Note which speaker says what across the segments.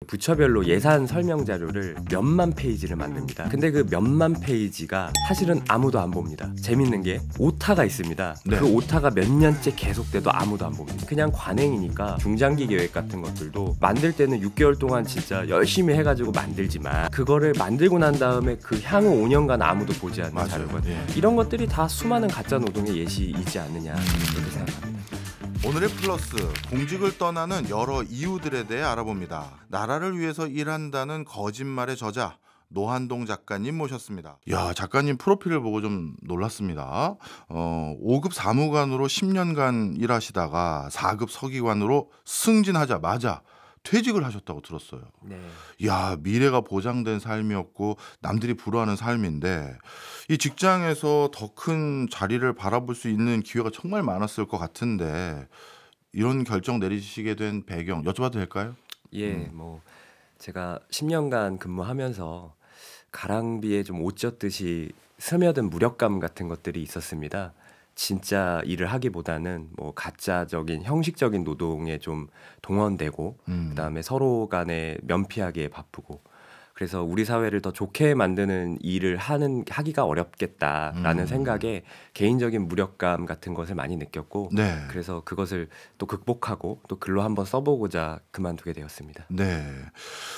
Speaker 1: 부처별로 예산 설명 자료를 몇만 페이지를 만듭니다. 근데 그 몇만 페이지가 사실은 아무도 안 봅니다. 재밌는 게 오타가 있습니다.
Speaker 2: 네.
Speaker 1: 그 오타가 몇 년째 계속돼도 아무도 안 봅니다. 그냥 관행이니까 중장기 계획 같은 것들도 만들 때는 6개월 동안 진짜 열심히 해가지고 만들지만 그거를 만들고 난 다음에 그 향후 5년간 아무도 보지 않는
Speaker 2: 맞아요.
Speaker 1: 자료거든요.
Speaker 2: 예.
Speaker 1: 이런 것들이 다 수많은 가짜 노동의 예시이지 않느냐 이렇게 생각합니다.
Speaker 2: 오늘의 플러스, 공직을 떠나는 여러 이유들에 대해 알아봅니다. 나라를 위해서 일한다는 거짓말의 저자 노한동 작가님 모셨습니다. 야, 작가님 프로필을 보고 좀 놀랐습니다. 5급 사무관으로 10년간 일하시다가 4급 서기관으로 승진하자마자 퇴직을 하셨다고 들었어요.
Speaker 1: 네.
Speaker 2: 야, 미래가 보장된 삶이었고 남들이 부러워하는 삶인데 이 직장에서 더 큰 자리를 바라볼 수 있는 기회가 정말 많았을 것 같은데 이런 결정 내리시게 된 배경 여쭤봐도 될까요?
Speaker 1: 예, 뭐 제가 10년간 근무하면서 가랑비에 좀 옷 젖듯이 스며든 무력감 같은 것들이 있었습니다. 진짜 일을 하기보다는 뭐 가짜적인 형식적인 노동에 좀 동원되고 그다음에 서로 간에 면피하기에 바쁘고 그래서 우리 사회를 더 좋게 만드는 일을 하기가 어렵겠다라는 생각에 개인적인 무력감 같은 것을 많이 느꼈고
Speaker 2: 네.
Speaker 1: 그래서 그것을 또 극복하고 또 글로 한번 써보고자 그만두게 되었습니다.
Speaker 2: 네.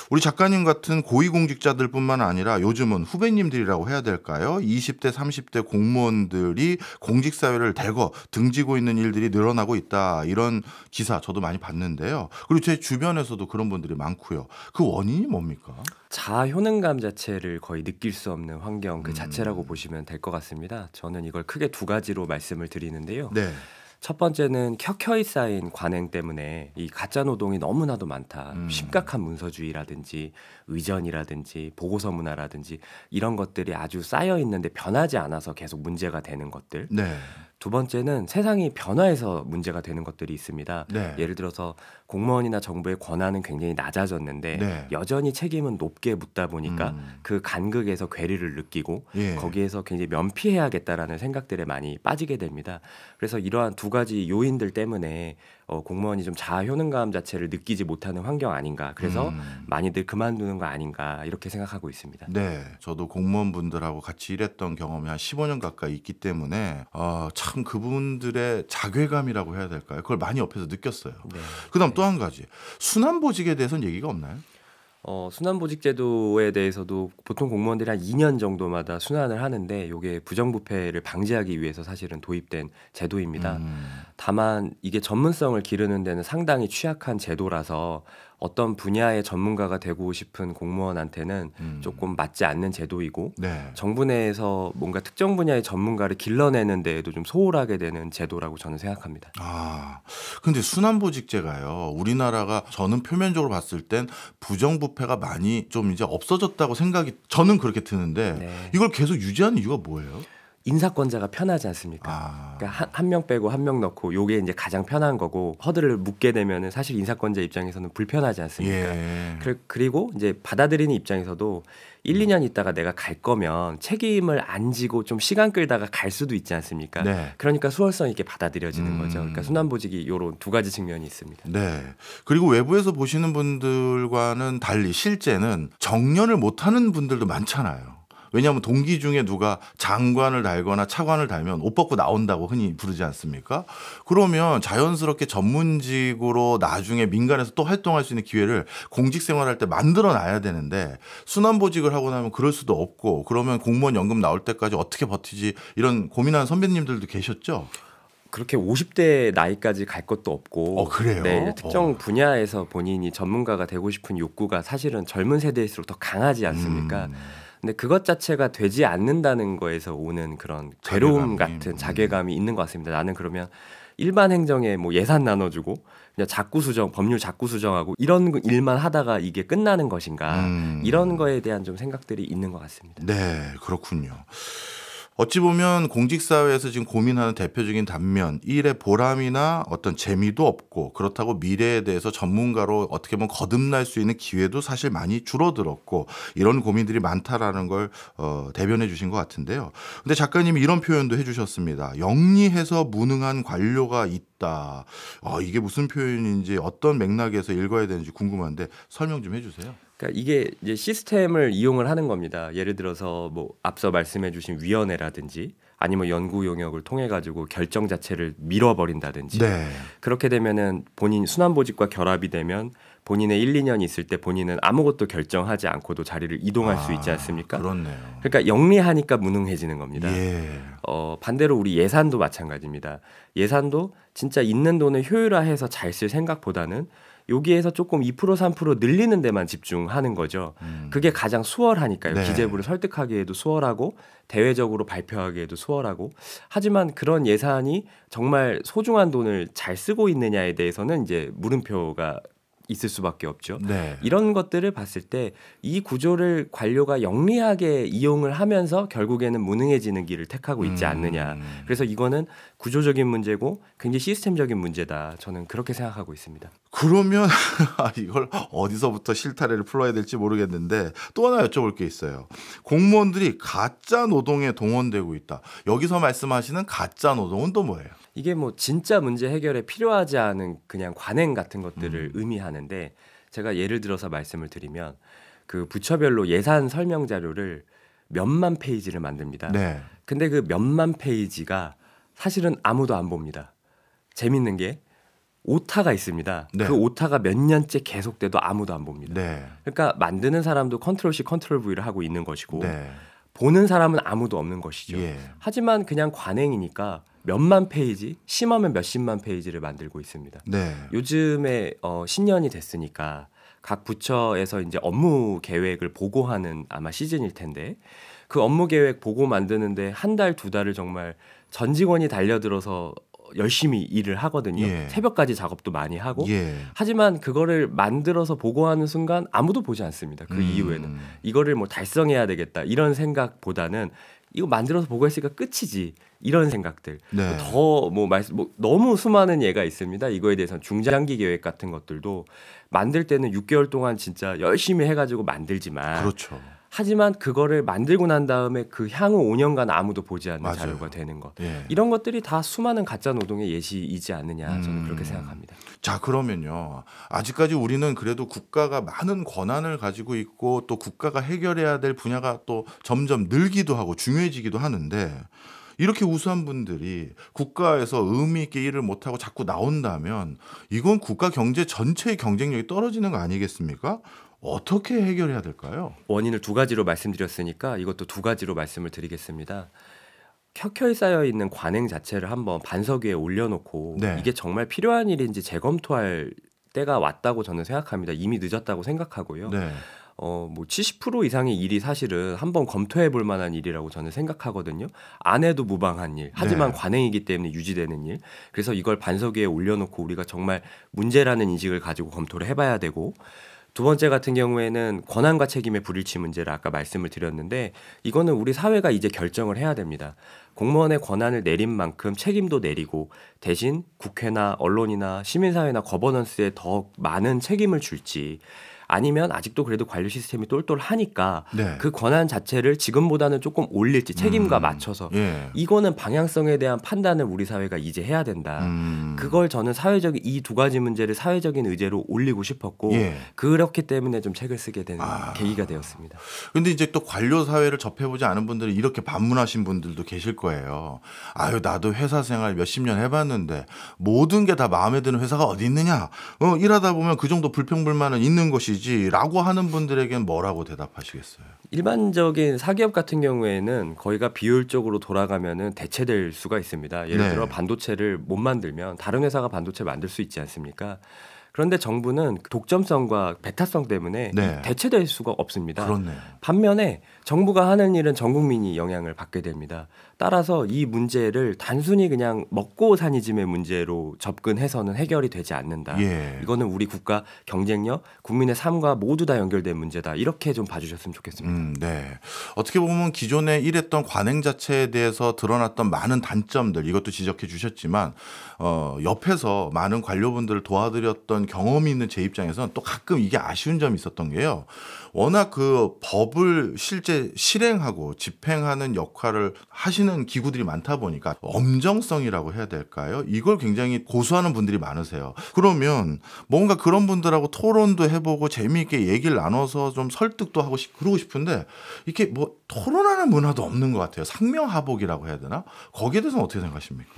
Speaker 2: 우리 작가님 같은 고위공직자들뿐만 아니라 요즘은 후배님들이라고 해야 될까요? 20대, 30대 공무원들이 공직사회를 대거 등지고 있는 일들이 늘어나고 있다. 이런 기사 저도 많이 봤는데요. 그리고 제 주변에서도 그런 분들이 많고요. 그 원인이 뭡니까?
Speaker 1: 자아 효능감 자체를 거의 느낄 수 없는 환경 그 자체라고 보시면 될 것 같습니다. 저는 이걸 크게 두 가지로 말씀을 드리는데요.
Speaker 2: 네.
Speaker 1: 첫 번째는 켜켜이 쌓인 관행 때문에 이 가짜 노동이 너무나도 많다. 심각한 문서주의라든지 의전이라든지 보고서 문화라든지 이런 것들이 아주 쌓여 있는데 변하지 않아서 계속 문제가 되는 것들.
Speaker 2: 네.
Speaker 1: 두 번째는 세상이 변화해서 문제가 되는 것들이 있습니다.
Speaker 2: 네.
Speaker 1: 예를 들어서 공무원이나 정부의 권한은 굉장히 낮아졌는데
Speaker 2: 네.
Speaker 1: 여전히 책임은 높게 묻다 보니까 그 간극에서 괴리를 느끼고
Speaker 2: 예.
Speaker 1: 거기에서 굉장히 면피해야겠다라는 생각들에 많이 빠지게 됩니다. 그래서 이러한 두 가지 요인들 때문에 공무원이 좀 자아 효능감 자체를 느끼지 못하는 환경 아닌가. 그래서 많이들 그만두는 거 아닌가 이렇게 생각하고 있습니다.
Speaker 2: 네, 저도 공무원분들하고 같이 일했던 경험이 한 15년 가까이 있기 때문에 참 그분들의 자괴감이라고 해야 될까요? 그걸 많이 옆에서 느꼈어요.
Speaker 1: 네.
Speaker 2: 그다음 또 한 가지, 순환보직에 대해서는 얘기가 없나요?
Speaker 1: 순환보직제도에 대해서도 보통 공무원들이 한 2년 정도마다 순환을 하는데 이게 부정부패를 방지하기 위해서 사실은 도입된 제도입니다. 다만 이게 전문성을 기르는 데는 상당히 취약한 제도라서 어떤 분야의 전문가가 되고 싶은 공무원한테는 조금 맞지 않는 제도이고
Speaker 2: 네.
Speaker 1: 정부 내에서 뭔가 특정 분야의 전문가를 길러내는 데에도 좀 소홀하게 되는 제도라고 저는 생각합니다.
Speaker 2: 근데 순환보직제가요, 우리나라가 저는 표면적으로 봤을 땐 부정부패가 많이 좀 이제 없어졌다고 생각이 저는 그렇게 드는데
Speaker 1: 네.
Speaker 2: 이걸 계속 유지하는 이유가 뭐예요?
Speaker 1: 인사권자가 편하지 않습니까? 그러니까 한 명 빼고 한 명 넣고 요게 이제 가장 편한 거고 허들을 묶게 되면은 사실 인사권자 입장에서는 불편하지 않습니까?
Speaker 2: 예.
Speaker 1: 그리고 이제 받아들이는 입장에서도 1, 2년 있다가 내가 갈 거면 책임을 안 지고 좀 시간 끌다가 갈 수도 있지 않습니까?
Speaker 2: 네.
Speaker 1: 그러니까 수월성 있게 받아들여지는 거죠. 그러니까 순환보직이 요런 두 가지 측면이 있습니다.
Speaker 2: 네. 그리고 외부에서 보시는 분들과는 달리 실제는 정년을 못하는 분들도 많잖아요. 왜냐하면 동기 중에 누가 장관을 달거나 차관을 달면 옷 벗고 나온다고 흔히 부르지 않습니까? 그러면 자연스럽게 전문직으로 나중에 민간에서 또 활동할 수 있는 기회를 공직 생활할 때 만들어 놔야 되는데 순환보직을 하고 나면 그럴 수도 없고 그러면 공무원 연금 나올 때까지 어떻게 버티지 이런 고민하는 선배님들도 계셨죠?
Speaker 1: 그렇게 50대 나이까지 갈 것도 없고
Speaker 2: 그래요?
Speaker 1: 네, 이제 특정 분야에서 본인이 전문가가 되고 싶은 욕구가 사실은 젊은 세대일수록 더 강하지 않습니까? 근데 그것 자체가 되지 않는다는 거에서 오는 그런 괴로움 같은 자괴감이 있는 것 같습니다. 나는 그러면 일반 행정에 뭐 예산 나눠주고 그냥 자꾸 수정, 법률 자꾸 수정하고 이런 일만 하다가 이게 끝나는 것인가 이런 거에 대한 좀 생각들이 있는 것 같습니다.
Speaker 2: 네, 그렇군요. 어찌 보면 공직사회에서 지금 고민하는 대표적인 단면, 일의 보람이나 어떤 재미도 없고 그렇다고 미래에 대해서 전문가로 어떻게 보면 거듭날 수 있는 기회도 사실 많이 줄어들었고 이런 고민들이 많다라는 걸 대변해 주신 것 같은데요. 근데 작가님이 이런 표현도 해주셨습니다. 영리해서 무능한 관료가 있다. 이게 무슨 표현인지 어떤 맥락에서 읽어야 되는지 궁금한데 설명 좀 해주세요.
Speaker 1: 그러니까 이게 이제 시스템을 이용을 하는 겁니다. 예를 들어서 뭐 앞서 말씀해주신 위원회라든지 아니면 연구 용역을 통해 가지고 결정 자체를 밀어버린다든지
Speaker 2: 네.
Speaker 1: 그렇게 되면은 본인 순환보직과 결합이 되면 본인의 1, 2년 있을 때 본인은 아무것도 결정하지 않고도 자리를 이동할 수 있지 않습니까?
Speaker 2: 그렇네요.
Speaker 1: 그러니까 영리하니까 무능해지는 겁니다.
Speaker 2: 예.
Speaker 1: 반대로 우리 예산도 마찬가지입니다. 예산도 진짜 있는 돈을 효율화해서 잘 쓸 생각보다는 여기에서 조금 2% 3% 늘리는 데만 집중하는 거죠. 그게 가장 수월하니까요.
Speaker 2: 네.
Speaker 1: 기재부를 설득하기에도 수월하고 대외적으로 발표하기에도 수월하고 하지만 그런 예산이 정말 소중한 돈을 잘 쓰고 있느냐에 대해서는 이제 물음표가 있을 수밖에 없죠.
Speaker 2: 네.
Speaker 1: 이런 것들을 봤을 때 이 구조를 관료가 영리하게 이용을 하면서 결국에는 무능해지는 길을 택하고 있지 않느냐. 그래서 이거는 구조적인 문제고 굉장히 시스템적인 문제다. 저는 그렇게 생각하고 있습니다.
Speaker 2: 그러면 이걸 어디서부터 실타래를 풀어야 될지 모르겠는데 또 하나 여쭤볼 게 있어요. 공무원들이 가짜 노동에 동원되고 있다. 여기서 말씀하시는 가짜 노동은 또 뭐예요?
Speaker 1: 이게 뭐 진짜 문제 해결에 필요하지 않은 그냥 관행 같은 것들을 의미하는데 제가 예를 들어서 말씀을 드리면 그 부처별로 예산 설명 자료를 몇만 페이지를 만듭니다.
Speaker 2: 네.
Speaker 1: 근데 그 몇만 페이지가 사실은 아무도 안 봅니다. 재밌는 게 오타가 있습니다.
Speaker 2: 네.
Speaker 1: 그 오타가 몇 년째 계속돼도 아무도 안 봅니다.
Speaker 2: 네.
Speaker 1: 그러니까 만드는 사람도 컨트롤 C 컨트롤 V를 하고 있는 것이고
Speaker 2: 네.
Speaker 1: 보는 사람은 아무도 없는 것이죠.
Speaker 2: 예.
Speaker 1: 하지만 그냥 관행이니까 몇만 페이지, 심하면 몇십만 페이지를 만들고 있습니다.
Speaker 2: 네.
Speaker 1: 요즘에 신년이 됐으니까 각 부처에서 이제 업무 계획을 보고하는 아마 시즌일 텐데 그 업무 계획 보고 만드는데 한 달, 두 달을 정말 전 직원이 달려들어서 열심히 일을 하거든요.
Speaker 2: 예.
Speaker 1: 새벽까지 작업도 많이 하고.
Speaker 2: 예.
Speaker 1: 하지만 그거를 만들어서 보고하는 순간 아무도 보지 않습니다. 그 이후에는 이거를 뭐 달성해야 되겠다 이런 생각보다는 이거 만들어서 보고했으니까 끝이지 이런 생각들.
Speaker 2: 네.
Speaker 1: 더 뭐 너무 수많은 예가 있습니다. 이거에 대해서는 중장기 계획 같은 것들도 만들 때는 6개월 동안 진짜 열심히 해가지고 만들지만.
Speaker 2: 그렇죠.
Speaker 1: 하지만 그거를 만들고 난 다음에 그 향후 5년간 아무도 보지 않는
Speaker 2: 맞아요.
Speaker 1: 자료가 되는 것.
Speaker 2: 예.
Speaker 1: 이런 것들이 다 수많은 가짜 노동의 예시이지 않느냐 저는 그렇게 생각합니다.
Speaker 2: 자, 그러면요. 아직까지 우리는 그래도 국가가 많은 권한을 가지고 있고 또 국가가 해결해야 될 분야가 또 점점 늘기도 하고 중요해지기도 하는데 이렇게 우수한 분들이 국가에서 의미 있게 일을 못하고 자꾸 나온다면 이건 국가 경제 전체의 경쟁력이 떨어지는 거 아니겠습니까? 어떻게 해결해야 될까요?
Speaker 1: 원인을 두 가지로 말씀드렸으니까 이것도 두 가지로 말씀을 드리겠습니다. 켜켜이 쌓여 있는 관행 자체를 한번 반석 위에 올려놓고
Speaker 2: 네.
Speaker 1: 이게 정말 필요한 일인지 재검토할 때가 왔다고 저는 생각합니다. 이미 늦었다고 생각하고요.
Speaker 2: 네.
Speaker 1: 뭐 70% 이상의 일이 사실은 한번 검토해 볼 만한 일이라고 저는 생각하거든요. 안 해도 무방한 일. 하지만
Speaker 2: 네.
Speaker 1: 관행이기 때문에 유지되는 일. 그래서 이걸 반석 위에 올려놓고 우리가 정말 문제라는 인식을 가지고 검토를 해봐야 되고 두 번째 같은 경우에는 권한과 책임의 불일치 문제를 아까 말씀을 드렸는데 이거는 우리 사회가 이제 결정을 해야 됩니다. 공무원의 권한을 내린 만큼 책임도 내리고 대신 국회나 언론이나 시민사회나 거버넌스에 더 많은 책임을 줄지 아니면 아직도 그래도 관료 시스템이 똘똘하니까
Speaker 2: 네.
Speaker 1: 그 권한 자체를 지금보다는 조금 올릴지 책임과 맞춰서
Speaker 2: 예.
Speaker 1: 이거는 방향성에 대한 판단을 우리 사회가 이제 해야 된다. 그걸 저는 사회적인 이 두 가지 문제를 사회적인 의제로 올리고 싶었고
Speaker 2: 예.
Speaker 1: 그렇기 때문에 좀 책을 쓰게 된 계기가 되었습니다.
Speaker 2: 근데 이제 또 관료 사회를 접해보지 않은 분들은 이렇게 반문하신 분들도 계실 거예요. 아유, 나도 회사 생활 몇십 년 해봤는데 모든 게 다 마음에 드는 회사가 어디 있느냐? 일하다 보면 그 정도 불평불만은 있는 것이지라고 하는 분들에겐 뭐라고 대답하시겠어요?
Speaker 1: 일반적인 사기업 같은 경우에는 거의가 비효율적으로 돌아가면은 대체될 수가 있습니다. 예를
Speaker 2: 네.
Speaker 1: 들어 반도체를 못 만들면 다른 회사가 반도체 만들 수 있지 않습니까? 그런데 정부는 독점성과 배타성 때문에
Speaker 2: 네.
Speaker 1: 대체될 수가 없습니다.
Speaker 2: 그렇네요.
Speaker 1: 반면에 정부가 하는 일은 전 국민이 영향을 받게 됩니다. 따라서 이 문제를 단순히 그냥 먹고 사니즘의 문제로 접근해서는 해결이 되지 않는다.
Speaker 2: 예.
Speaker 1: 이거는 우리 국가 경쟁력, 국민의 삶과 모두 다 연결된 문제다. 이렇게 좀 봐주셨으면 좋겠습니다.
Speaker 2: 네. 어떻게 보면 기존에 일했던 관행 자체에 대해서 드러났던 많은 단점들 이것도 지적해 주셨지만 옆에서 많은 관료분들을 도와드렸던 경험이 있는 제 입장에서는 또 가끔 이게 아쉬운 점이 있었던 게요. 워낙 그 법을 실제 실행하고 집행하는 역할을 하시는 기구들이 많다 보니까 엄정성이라고 해야 될까요? 이걸 굉장히 고수하는 분들이 많으세요. 그러면 뭔가 그런 분들하고 토론도 해보고 재미있게 얘기를 나눠서 좀 설득도 하고 그러고 싶은데 이게 뭐 토론하는 문화도 없는 것 같아요. 상명하복이라고 해야 되나? 거기에 대해서는 어떻게 생각하십니까?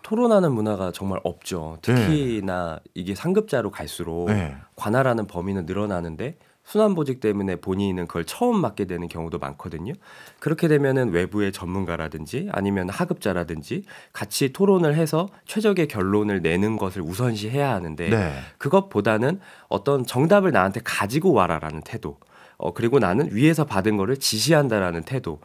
Speaker 1: 토론하는 문화가 정말 없죠. 특히나 이게 상급자로 갈수록
Speaker 2: 네.
Speaker 1: 관할하는 범위는 늘어나는데 순환보직 때문에 본인은 그걸 처음 맡게 되는 경우도 많거든요. 그렇게 되면은 외부의 전문가라든지 아니면 하급자라든지 같이 토론을 해서 최적의 결론을 내는 것을 우선시해야 하는데
Speaker 2: 네.
Speaker 1: 그것보다는 어떤 정답을 나한테 가지고 와라라는 태도. 그리고 나는 위에서 받은 거를 지시한다라는 태도.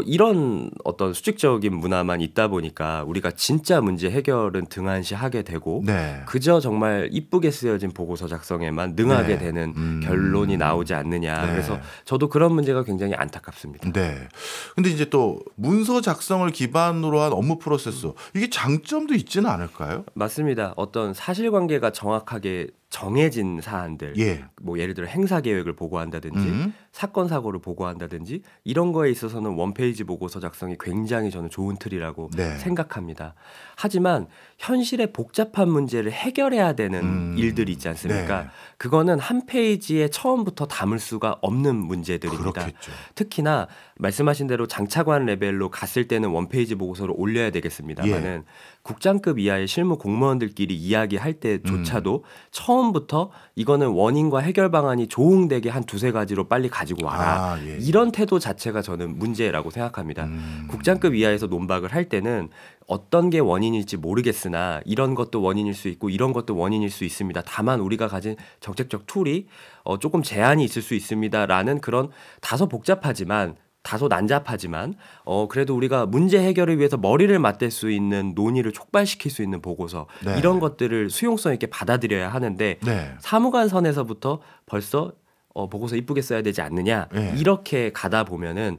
Speaker 1: 이런 어떤 수직적인 문화만 있다 보니까 우리가 진짜 문제 해결은 등한시하게 되고
Speaker 2: 네.
Speaker 1: 그저 정말 이쁘게 쓰여진 보고서 작성에만 능하게
Speaker 2: 네.
Speaker 1: 되는 결론이 나오지 않느냐.
Speaker 2: 네.
Speaker 1: 그래서 저도 그런 문제가 굉장히 안타깝습니다.
Speaker 2: 네. 근데 이제 또 문서 작성을 기반으로 한 업무 프로세스 이게 장점도 있지는 않을까요?
Speaker 1: 맞습니다. 어떤 사실관계가 정확하게 정해진 사안들,
Speaker 2: 예.
Speaker 1: 뭐 예를 들어 행사 계획을 보고한다든지 사건 사고를 보고한다든지 이런 거에 있어서는 원페이지 보고서 작성이 굉장히 저는 좋은 틀이라고
Speaker 2: 네. 생각합니다.
Speaker 1: 하지만 현실의 복잡한 문제를 해결해야 되는 일들이 있지 않습니까?
Speaker 2: 네.
Speaker 1: 그거는 한 페이지에 처음부터 담을 수가 없는 문제들입니다.
Speaker 2: 그렇겠죠.
Speaker 1: 특히나 말씀하신 대로 장차관 레벨로 갔을 때는 원페이지 보고서를 올려야 되겠습니다만은 국장급 이하의 실무 공무원들끼리 이야기할 때조차도 처음부터 이거는 원인과 해결 방안이 조응되게 한 두세 가지로 빨리 가지고 와라.
Speaker 2: 예.
Speaker 1: 이런 태도 자체가 저는 문제라고 생각합니다. 국장급 이하에서 논박을 할 때는 어떤 게 원인일지 모르겠으나 이런 것도 원인일 수 있고 이런 것도 원인일 수 있습니다. 다만 우리가 가진 정책적 툴이 조금 제한이 있을 수 있습니다라는 그런 다소 복잡하지만 다소 난잡하지만 그래도 우리가 문제 해결을 위해서 머리를 맞댈 수 있는 논의를 촉발시킬 수 있는 보고서
Speaker 2: 네.
Speaker 1: 이런 것들을 수용성 있게 받아들여야 하는데
Speaker 2: 네.
Speaker 1: 사무관 선에서부터 벌써 보고서 이쁘게 써야 되지 않느냐
Speaker 2: 네.
Speaker 1: 이렇게 가다 보면은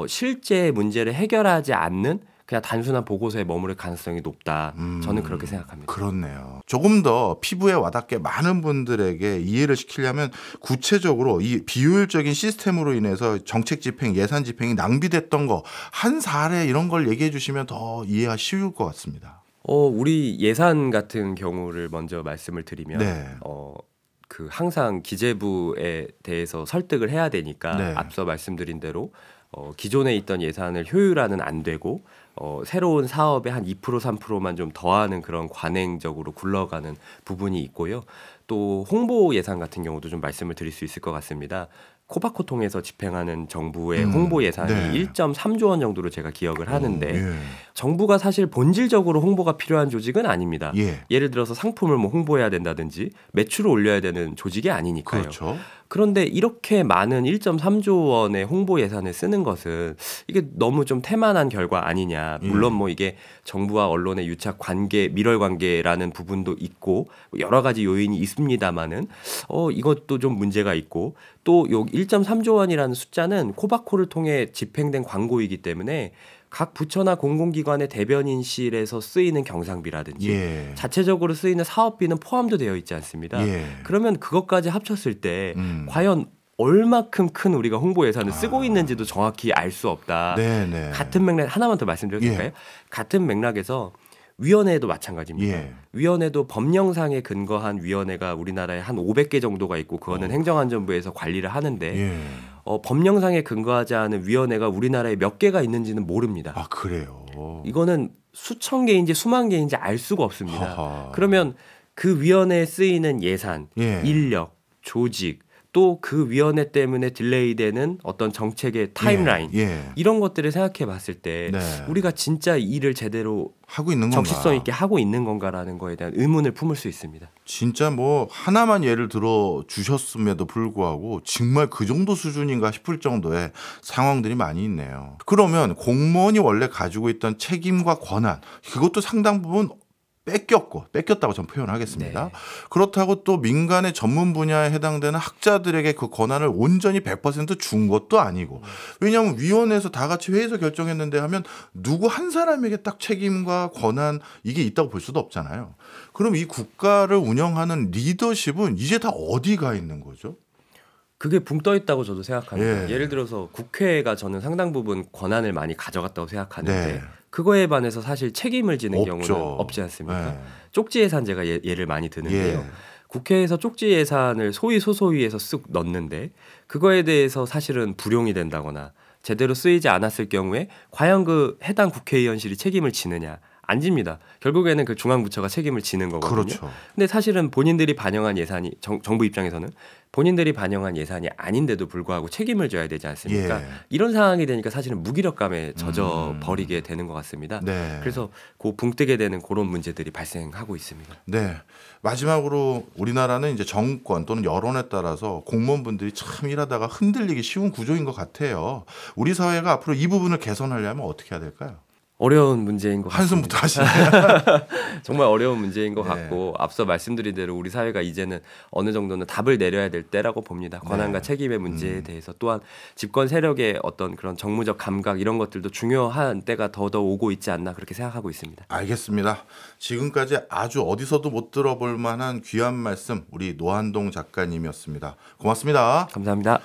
Speaker 1: 실제 문제를 해결하지 않는 그냥 단순한 보고서에 머무를 가능성이 높다. 저는 그렇게 생각합니다.
Speaker 2: 그렇네요. 조금 더 피부에 와닿게 많은 분들에게 이해를 시키려면 구체적으로 이 비효율적인 시스템으로 인해서 정책 집행, 예산 집행이 낭비됐던 거 한 사례 이런 걸 얘기해 주시면 더 이해가 쉬울 것 같습니다.
Speaker 1: 우리 예산 같은 경우를 먼저 말씀을 드리면
Speaker 2: 네.
Speaker 1: 그 항상 기재부에 대해서 설득을 해야 되니까
Speaker 2: 네.
Speaker 1: 앞서 말씀드린 대로 기존에 있던 예산을 효율화는 안 되고 새로운 사업에 한 2% 3%만 좀 더하는 그런 관행적으로 굴러가는 부분이 있고요. 또 홍보 예산 같은 경우도 좀 말씀을 드릴 수 있을 것 같습니다. 코바코 통해서 집행하는 정부의 홍보 예산이
Speaker 2: 네.
Speaker 1: 1.3조 원 정도로 제가 기억을 하는데
Speaker 2: 예.
Speaker 1: 정부가 사실 본질적으로 홍보가 필요한 조직은 아닙니다.
Speaker 2: 예.
Speaker 1: 예를 들어서 상품을 뭐 홍보해야 된다든지 매출을 올려야 되는 조직이 아니니까요.
Speaker 2: 그렇죠.
Speaker 1: 그런데 이렇게 많은 1.3조 원의 홍보 예산을 쓰는 것은 이게 너무 좀 태만한 결과 아니냐. 물론 뭐 이게 정부와 언론의 유착 관계, 밀월 관계라는 부분도 있고 여러 가지 요인이 있습니다만은 이것도 좀 문제가 있고 또 요 1.3조 원이라는 숫자는 코바코를 통해 집행된 광고이기 때문에 각 부처나 공공기관의 대변인실에서 쓰이는 경상비라든지
Speaker 2: 예.
Speaker 1: 자체적으로 쓰이는 사업비는 포함도 되어 있지 않습니다.
Speaker 2: 예.
Speaker 1: 그러면 그것까지 합쳤을 때 과연 얼마큼 큰 우리가 홍보 예산을 쓰고 있는지도 정확히 알 수 없다.
Speaker 2: 네네.
Speaker 1: 같은 맥락 하나만 더 말씀드려도 될까요?
Speaker 2: 예.
Speaker 1: 같은 맥락에서 위원회도 마찬가지입니다.
Speaker 2: 예.
Speaker 1: 위원회도 법령상에 근거한 위원회가 우리나라에 한 500개 정도가 있고 그거는 행정안전부에서 관리를 하는데
Speaker 2: 예.
Speaker 1: 법령상에 근거하지 않은 위원회가 우리나라에 몇 개가 있는지는 모릅니다.
Speaker 2: 아 그래요.
Speaker 1: 이거는 수천 개인지 수만 개인지 알 수가 없습니다.
Speaker 2: 하하.
Speaker 1: 그러면 그 위원회에 쓰이는 예산,
Speaker 2: 예.
Speaker 1: 인력, 조직 또 그 위원회 때문에 딜레이되는 어떤 정책의 타임라인 이런 것들을 생각해 봤을 때 우리가 진짜 일을 제대로
Speaker 2: 하고 있는 건가?
Speaker 1: 적시성 있게 하고 있는 건가라는 거에 대한 의문을 품을 수 있습니다.
Speaker 2: 진짜 뭐 하나만 예를 들어 주셨음에도 불구하고 정말 그 정도 수준인가 싶을 정도의 상황들이 많이 있네요. 그러면 공무원이 원래 가지고 있던 책임과 권한 그것도 상당 부분 뺏겼다고 전 표현하겠습니다. 그렇다고 또 민간의 전문 분야에 해당되는 학자들에게 그 권한을 온전히 100% 준 것도 아니고 왜냐하면 위원회에서 다 같이 회의에서 결정했는데 하면 누구 한 사람에게 딱 책임과 권한 이게 있다고 볼 수도 없잖아요. 그럼 이 국가를 운영하는 리더십은 이제 다 어디가 있는 거죠?
Speaker 1: 그게 붕 떠 있다고 저도 생각합니다. 예를 들어서 국회가 저는 상당 부분 권한을 많이 가져갔다고 생각하는데 그거에 반해서 사실 책임을 지는 경우는 없지 않습니까? 쪽지 예산제가 예를 많이 드는데요. 국회에서 쪽지 예산을 소위 소소위에서 쓱 넣는데 그거에 대해서 사실은 불용이 된다거나 제대로 쓰이지 않았을 경우에 과연 그 해당 국회의원실이 책임을 지느냐? 안 집니다. 결국에는 그 중앙부처가 책임을 지는 거거든요.
Speaker 2: 그렇죠.
Speaker 1: 근데 사실은 본인들이 반영한 예산이 정부 입장에서는 본인들이 반영한 예산이 아닌데도 불구하고 책임을 져야 되지 않습니까? 이런 상황이 되니까 사실은 무기력감에 젖어 버리게 되는 것 같습니다. 그래서 그 붕뜨게 되는 그런 문제들이 발생하고 있습니다.
Speaker 2: 네. 마지막으로 우리나라는 이제 정권 또는 여론에 따라서 공무원분들이 참 일하다가 흔들리기 쉬운 구조인 것 같아요. 우리 사회가 앞으로 이 부분을 개선하려면 어떻게 해야 될까요?
Speaker 1: 어려운 문제인 것 같습니다.
Speaker 2: 한숨부터 하시네요.
Speaker 1: 정말 어려운 문제인 것 같고 앞서 말씀드린 대로 우리 사회가 이제는 어느 정도는 답을 내려야 될 때라고 봅니다. 권한과 책임의 문제에 대해서 또한 집권 세력의 어떤 그런 정무적 감각 이런 것들도 중요한 때가 더더 오고 있지 않나 그렇게 생각하고 있습니다.
Speaker 2: 알겠습니다. 지금까지 아주 어디서도 못 들어볼 만한 귀한 말씀 우리 노한동 작가님이었습니다. 고맙습니다.
Speaker 1: 감사합니다.